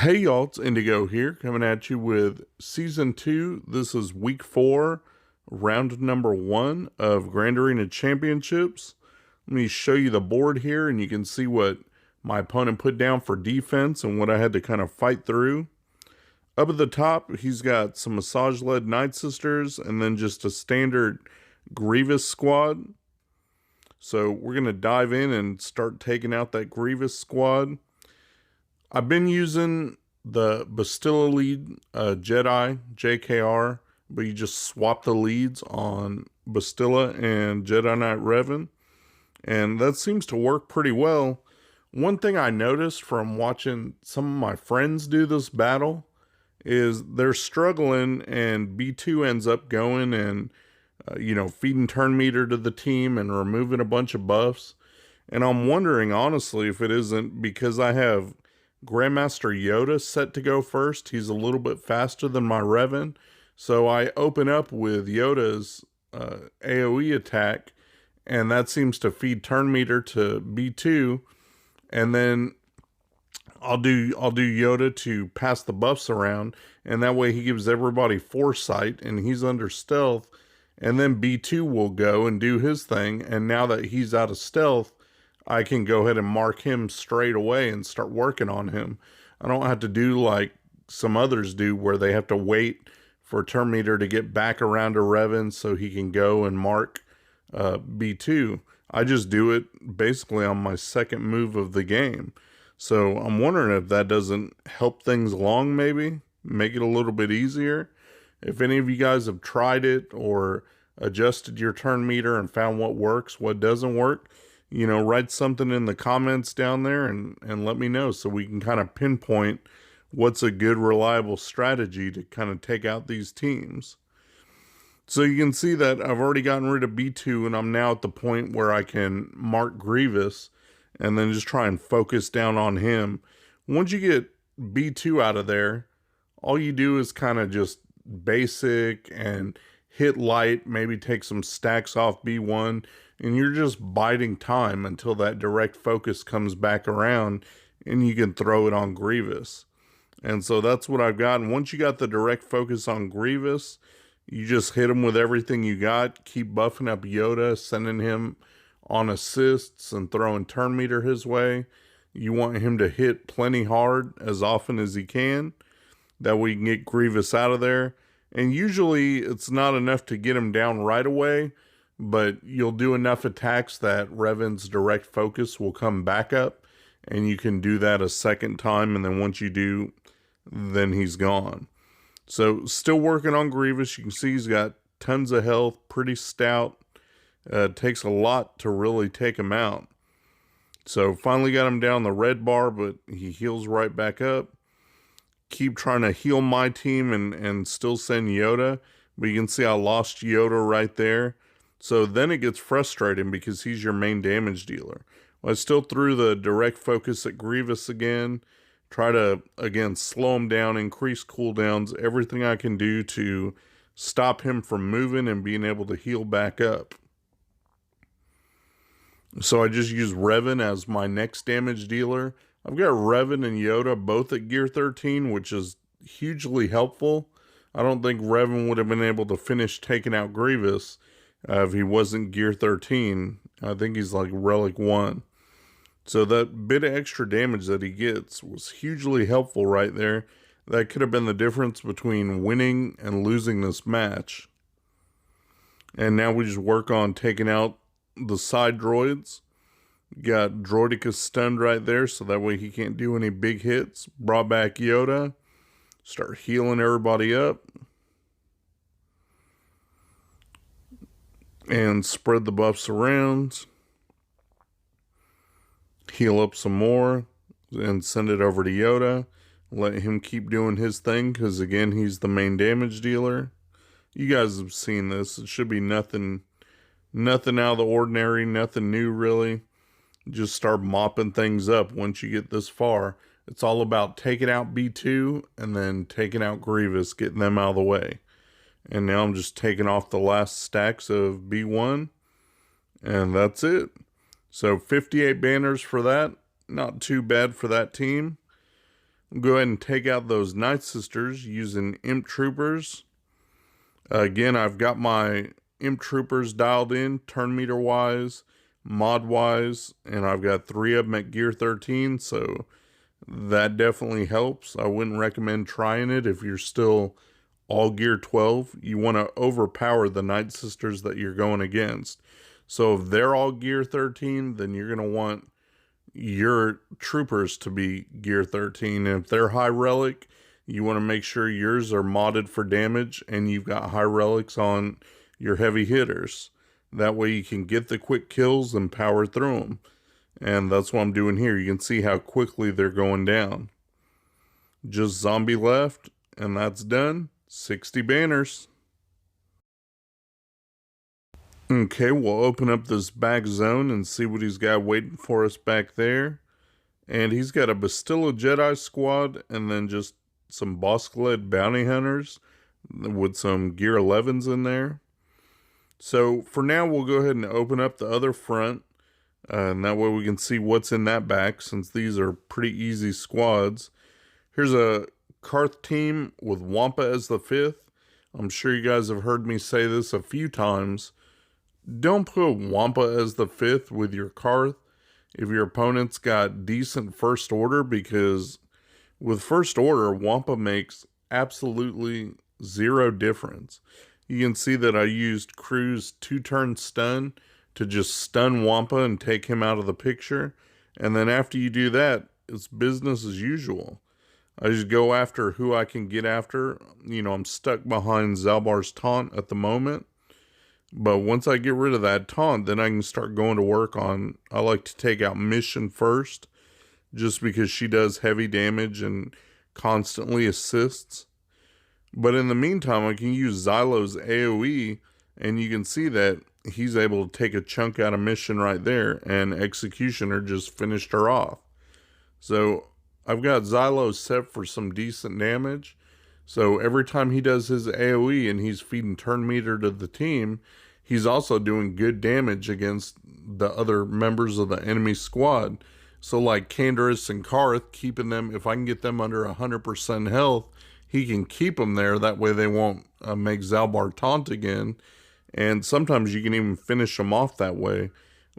Hey y'all, it's Indigo here, coming at you with Season 2. This is Week 4, Round number 1 of Grand Arena Championships. Let me show you the board here, and you can see what my opponent put down for defense and what I had to kind of fight through. Up at the top, he's got some massage-led Nightsisters, and then just a standard Grievous squad. So we're going to dive in and start taking out that Grievous squad. I've been using the Bastilla lead Jedi JKR, but you just swap the leads on Bastilla and Jedi Knight Revan, and that seems to work pretty well. One thing I noticed from watching some of my friends do this battle is they're struggling, and B2 ends up going and feeding turn meter to the team and removing a bunch of buffs. And I'm wondering honestly if it isn't because I have Grandmaster Yoda set to go first. He's a little bit faster than my Revan, so I open up with Yoda's AoE attack, and that seems to feed turn meter to B2, and then I'll do Yoda to pass the buffs around, and that way he gives everybody foresight, and he's under stealth, and then B2 will go and do his thing, and now that he's out of stealth, I can go ahead and mark him straight away and start working on him. I don't have to do like some others do where they have to wait for turn meter to get back around to Revan so he can go and mark B2. I just do it basically on my second move of the game. So I'm wondering if that doesn't help things along, maybe make it a little bit easier. If any of you guys have tried it or adjusted your turn meter and found what works, what doesn't work, write something in the comments down there and let me know so we can kind of pinpoint what's a good, reliable strategy to kind of take out these teams. So you can see that I've already gotten rid of B2, and I'm now at the point where I can mark Grievous and then just try and focus down on him. Once you get B2 out of there, all you do is kind of just basic and hit light, maybe take some stacks off B1, and you're just biding time until that direct focus comes back around and you can throw it on Grievous. And so that's what I've got. And once you got the direct focus on Grievous, you just hit him with everything you got, keep buffing up Yoda, sending him on assists and throwing turn meter his way. You want him to hit plenty hard as often as he can. That way you can get Grievous out of there. And usually it's not enough to get him down right away, but you'll do enough attacks that Revan's direct focus will come back up, and you can do that a second time, and then once you do, then he's gone. So still working on Grievous. You can see he's got tons of health, pretty stout. Takes a lot to really take him out. So finally got him down the red bar, but he heals right back up. Keep trying to heal my team and still send Yoda, but you can see I lost Yoda right there. So then it gets frustrating because he's your main damage dealer. Well, I still threw the direct focus at Grievous again. Try to, again, slow him down, increase cooldowns, everything I can do to stop him from moving and being able to heal back up. So I just use Revan as my next damage dealer. I've got Revan and Yoda both at gear 13, which is hugely helpful. I don't think Revan would have been able to finish taking out Grievous if he wasn't gear 13. I think he's like relic 1. So that bit of extra damage that he gets was hugely helpful right there. That could have been the difference between winning and losing this match. And now we just work on taking out the side droids. Got Droideka stunned right there, so that way he can't do any big hits. Brought back Yoda. Start healing everybody up. And spread the buffs around. Heal up some more. And send it over to Yoda. Let him keep doing his thing, because again, he's the main damage dealer. You guys have seen this. It should be nothing out of the ordinary, nothing new really. Just start mopping things up once you get this far. It's all about taking out B2 and then taking out Grievous, getting them out of the way. And now I'm just taking off the last stacks of B1. And that's it. So 58 banners for that. Not too bad for that team. Go ahead and take out those Nightsisters using Imp Troopers. Again, I've got my Imp Troopers dialed in, turn meter wise, mod wise, and I've got 3 of them at gear 13, so that definitely helps. I wouldn't recommend trying it if you're still all gear 12. You want to overpower the Nightsisters that you're going against. So if they're all gear 13, then you're going to want your troopers to be gear 13. And if they're high relic, you want to make sure yours are modded for damage and you've got high relics on your heavy hitters. That way you can get the quick kills and power through them. And that's what I'm doing here. You can see how quickly they're going down. Just zombie left, and that's done. 60 banners. Okay, we'll open up this back zone and see what he's got waiting for us back there. And he's got a Bastilla Jedi squad and then just some Bosk-led bounty hunters with some gear 11s in there. So for now, we'll go ahead and open up the other front. And that way we can see what's in that back, since these are pretty easy squads. Here's a Karth team with Wampa as the 5th. I'm sure you guys have heard me say this a few times. Don't put Wampa as the 5th with your Karth if your opponent's got decent first order, because with first order, Wampa makes absolutely zero difference. You can see that I used Crew's 2-turn stun to just stun Wampa and take him out of the picture. And then after you do that, it's business as usual. I just go after who I can get after. You know, I'm stuck behind Zalbar's taunt at the moment. But once I get rid of that taunt, then I can start going to work on, I like to take out Mission first, just because she does heavy damage and constantly assists. But in the meantime, I can use Xylo's AoE, and you can see that he's able to take a chunk out of Mission right there, and Executioner just finished her off. So I've got Xylo set for some decent damage. So every time he does his AoE and he's feeding turn meter to the team, he's also doing good damage against the other members of the enemy squad. So like Canderous and Karth, keeping them, if I can get them under 100% health, he can keep them there. That way they won't make Zalbar taunt again. And sometimes you can even finish them off that way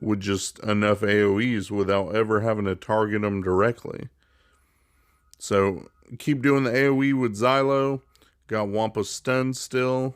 with just enough AoEs without ever having to target them directly. So keep doing the AoE with Xylo. Got Wampa stunned still.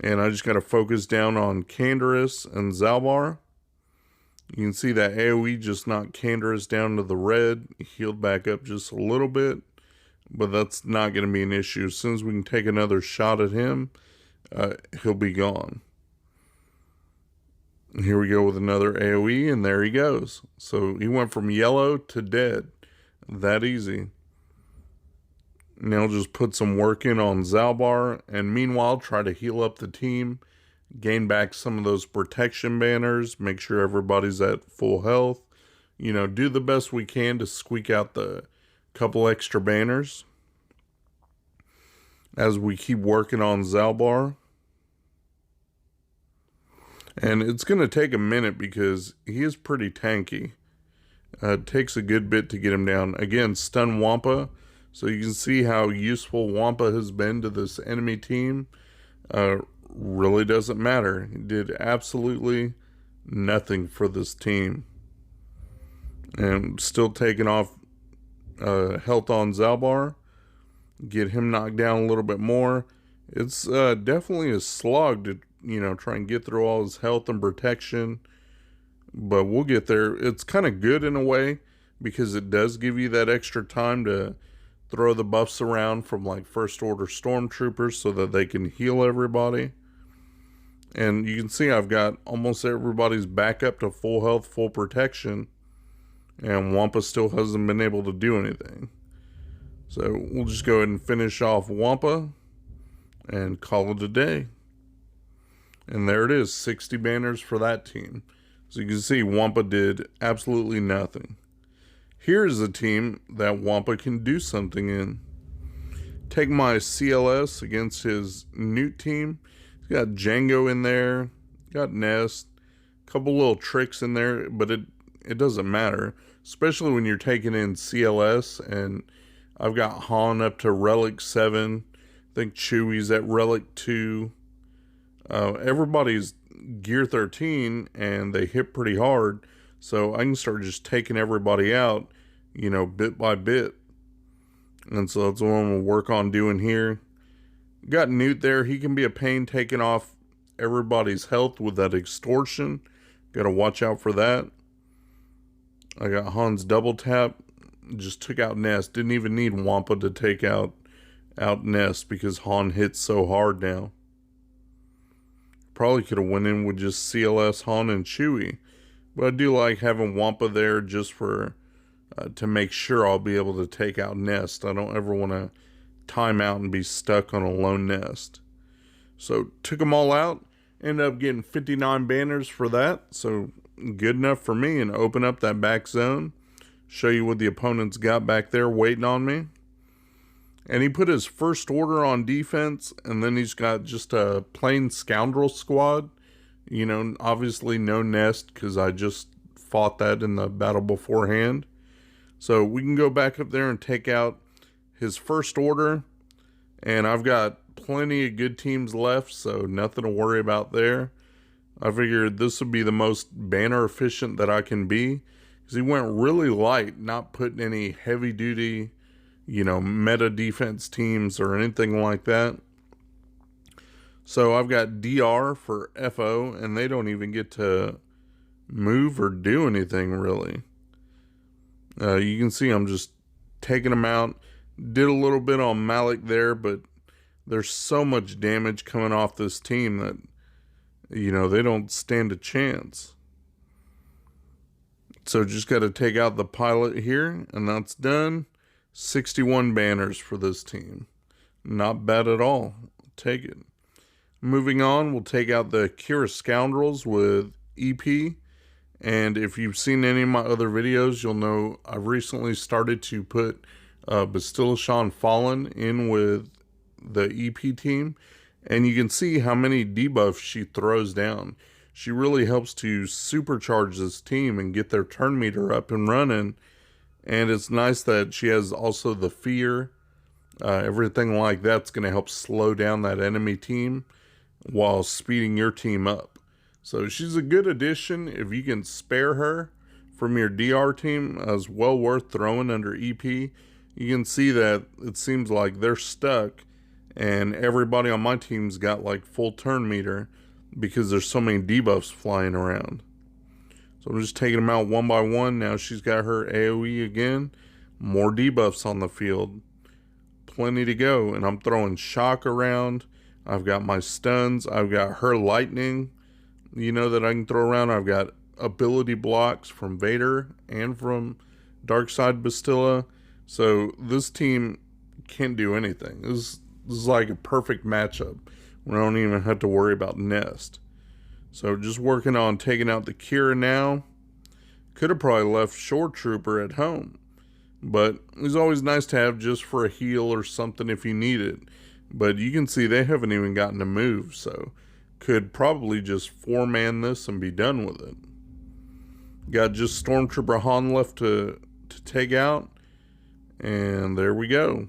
And I just got to focus down on Canderous and Zalbar. You can see that AoE just knocked Canderous down to the red. Healed back up just a little bit. But that's not going to be an issue. As soon as we can take another shot at him, he'll be gone. Here we go with another AoE, and there he goes. So he went from yellow to dead. That easy. Now just put some work in on Zalbar, and meanwhile try to heal up the team, gain back some of those protection banners, make sure everybody's at full health. You know, do the best we can to squeak out the couple extra banners as we keep working on Zalbar. And it's going to take a minute because he is pretty tanky. It takes a good bit to get him down. Again, stun Wampa. So you can see how useful Wampa has been to this enemy team. Really doesn't matter. He did absolutely nothing for this team. And still taking off health on Zalbar. Get him knocked down a little bit more. It's definitely a slog to, you know, try and get through all his health and protection. But we'll get there. It's kind of good in a way, because it does give you that extra time to throw the buffs around from like first order stormtroopers so that they can heal everybody. And you can see I've got almost everybody's back up to full health, full protection. And Wampa still hasn't been able to do anything. So we'll just go ahead and finish off Wampa and call it a day. And there it is, 60 banners for that team. So you can see Wampa did absolutely nothing. Here's a team that Wampa can do something in. Take my CLS against his Nute team. He's got Django in there, got Nest, a couple little tricks in there, but it doesn't matter. Especially when you're taking in CLS and I've got Han up to Relic 7. I think Chewie's at Relic 2. Everybody's Gear 13, and they hit pretty hard. So I can start just taking everybody out, bit by bit. And so that's what I'm going to work on doing here. Got Nute there. He can be a pain taking off everybody's health with that extortion. Got to watch out for that. I got Han's double tap. Just took out Nest. Didn't even need Wampa to take out Nest because Han hits so hard now. Probably could have went in with just CLS, Han, and Chewie. But I do like having Wampa there just for to make sure I'll be able to take out Nest. I don't ever want to time out and be stuck on a lone Nest. So took them all out. Ended up getting 59 banners for that. So good enough for me, and open up that back zone. Show you what the opponent's got back there waiting on me. And he put his first order on defense, and then he's got just a plain scoundrel squad. Obviously no Nest because I just fought that in the battle beforehand. So we can go back up there and take out his first order. And I've got plenty of good teams left, so nothing to worry about there. I figured this would be the most banner efficient that I can be, because he went really light, not putting any heavy duty, meta defense teams or anything like that. So I've got DR for FO, and they don't even get to move or do anything really. You can see I'm just taking them out. Did a little bit on Malik there, but there's so much damage coming off this team that, they don't stand a chance. So just got to take out the pilot here, and that's done. 61 banners for this team. Not bad at all. Take it. Moving on, we'll take out the Kira Scoundrels with EP. And if you've seen any of my other videos, you'll know I've recently started to put Bastila Fallen in with the EP team. And you can see how many debuffs she throws down. She really helps to supercharge this team and get their turn meter up and running. And it's nice that she has also the fear. Everything like that's going to help slow down that enemy team while speeding your team up. So she's a good addition. If you can spare her from your DR team, as well worth throwing under EP. You can see that it seems like they're stuck, and everybody on my team's got like full turn meter because there's so many debuffs flying around. So I'm just taking them out one by one. Now she's got her AoE again. More debuffs on the field. Plenty to go. And I'm throwing shock around. I've got my stuns. I've got her lightning, that I can throw around. I've got ability blocks from Vader and from Darkside Bastila. So this team can't do anything. This is like a perfect matchup. We don't even have to worry about Nest. So just working on taking out the Kira now. Could have probably left Shore Trooper at home, but it's always nice to have just for a heal or something if you need it. But you can see they haven't even gotten to move, so could probably just 4-man this and be done with it. Got just Stormtrooper Han left to take out, and there we go.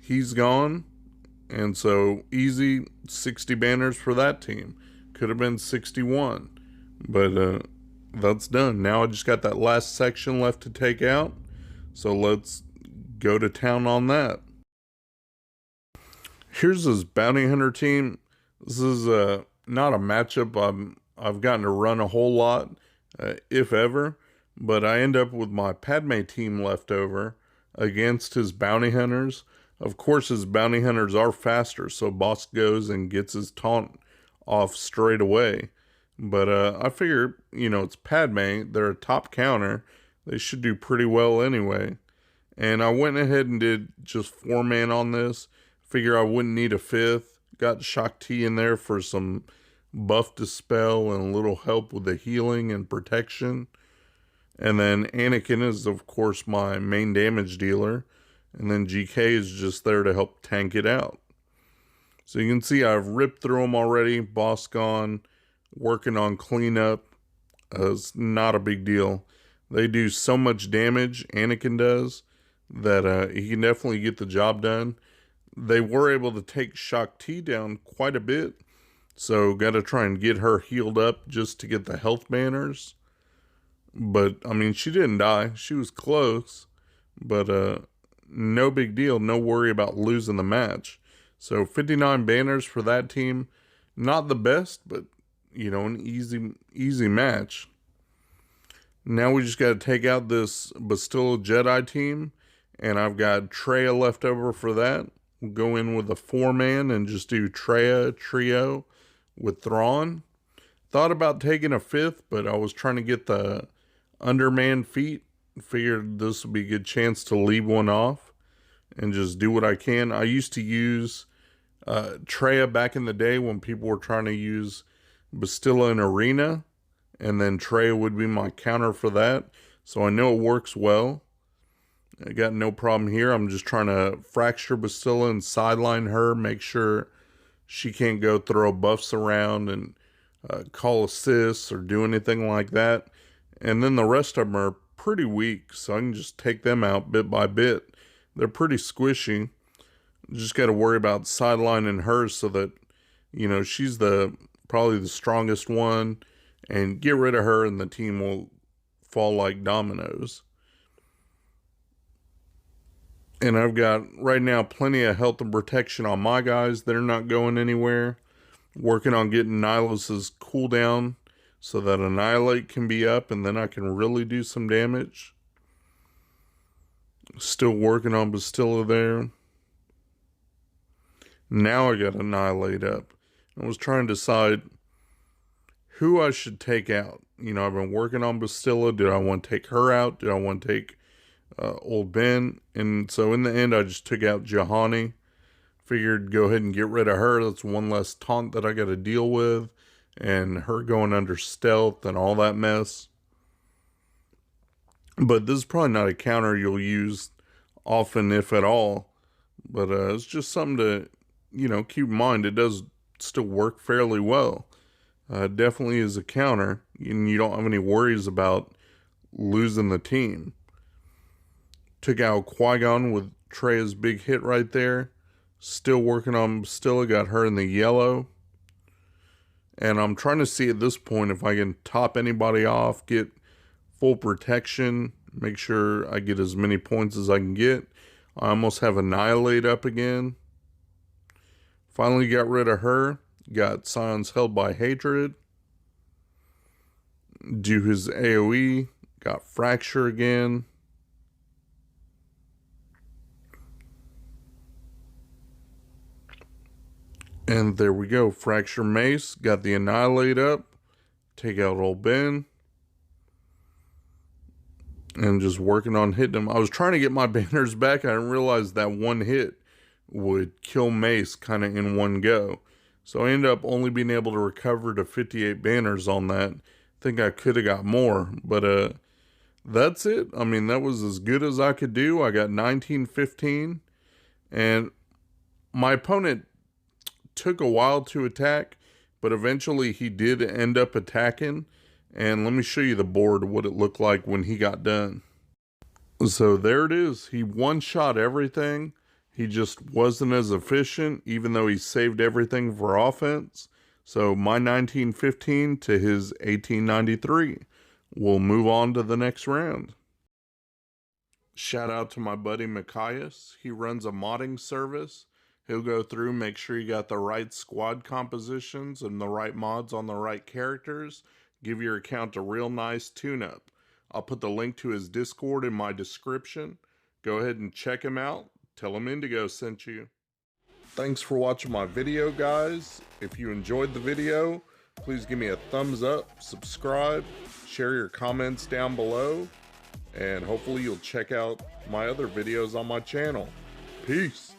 He's gone, and so easy 60 banners for that team. Could have been 61, but that's done. Now I just got that last section left to take out, so let's go to town on that. Here's his bounty hunter team. This is not a matchup I've gotten to run a whole lot, if ever, but I end up with my Padme team left over against his bounty hunters. Of course, his bounty hunters are faster, so boss goes and gets his taunt off straight away. But I figure, it's Padme. They're a top counter. They should do pretty well anyway. And I went ahead and did just 4-man on this. Figure I wouldn't need a 5th. Got Shakti in there for some buff dispel and a little help with the healing and protection. And then Anakin is, of course, my main damage dealer. And then GK is just there to help tank it out. So you can see I've ripped through them already. Boss gone. Working on cleanup. It's not a big deal. They do so much damage, Anakin does, that he can definitely get the job done. They were able to take Shakti down quite a bit, so got to try and get her healed up just to get the health banners. But, I mean, she didn't die. She was close, but no big deal. No worry about losing the match. So 59 banners for that team. Not the best, but, you know, an easy match. Now we just got to take out this Bastilla Jedi team, and I've got Traya left over for that. We'll go in with a 4-man and just do Traya trio with Thrawn. Thought about taking a 5th, but I was trying to get the underman feat. Figured this would be a good chance to leave one off and just do what I can. I used to use Traya back in the day when people were trying to use Bastilla in Arena, and then Traya would be my counter for that. So I know it works well. I got no problem here. I'm just trying to fracture Bastilla and sideline her, make sure she can't go throw buffs around and call assists or do anything like that. And then the rest of them are pretty weak, so I can just take them out bit by bit. They're pretty squishy. Just got to worry about sidelining her so that, you know, she's probably the strongest one, and get rid of her and the team will fall like dominoes. And I've got, right now, plenty of health and protection on my guys. They're not going anywhere. Working on getting Nihilus' cooldown so that Annihilate can be up, and then I can really do some damage. Still working on Bastilla there. Now I got Annihilate up. I was trying to decide who I should take out. You know, I've been working on Bastilla. Did I want to take her out? Did I want to take Old Ben? And so in the end, I just took out Juhani. Figured go ahead and get rid of her. That's one less taunt that I got to deal with. And her going under stealth and all that mess. But this is probably not a counter you'll use often, if at all. But it's just something to, you know, keep in mind. It does still work fairly well. Definitely is a counter. And you don't have any worries about losing the team. Took out Qui-Gon with Traya's big hit right there. Still working on Bastilla. Got her in the yellow. And I'm trying to see at this point if I can top anybody off, get full protection, make sure I get as many points as I can get. I almost have Annihilate up again. Finally got rid of her. Got Scions Held by Hatred. Do his AoE. Got Fracture again. And there we go. Fracture Mace. Got the Annihilate up. Take out Old Ben. And just working on hitting him. I was trying to get my banners back. I didn't realize that one hit would kill Mace kind of in one go. So I ended up only being able to recover to 58 banners on that. I think I could have got more. But that's it. I mean, that was as good as I could do. I got 19-15. And my opponent took a while to attack, but eventually he did end up attacking. And let me show you the board, what it looked like when he got done. So there it is. He one-shot everything. He just wasn't as efficient, even though he saved everything for offense. So my 19-15 to his 18-93. We'll move on to the next round. Shout out to my buddy Mikayas. He runs a modding service. He'll go through, make sure you got the right squad compositions and the right mods on the right characters. Give your account a real nice tune-up. I'll put the link to his Discord in my description. Go ahead and check him out. Tell him Indigo sent you. Thanks for watching my video, guys. If you enjoyed the video, please give me a thumbs up, subscribe, share your comments down below, and hopefully you'll check out my other videos on my channel. Peace.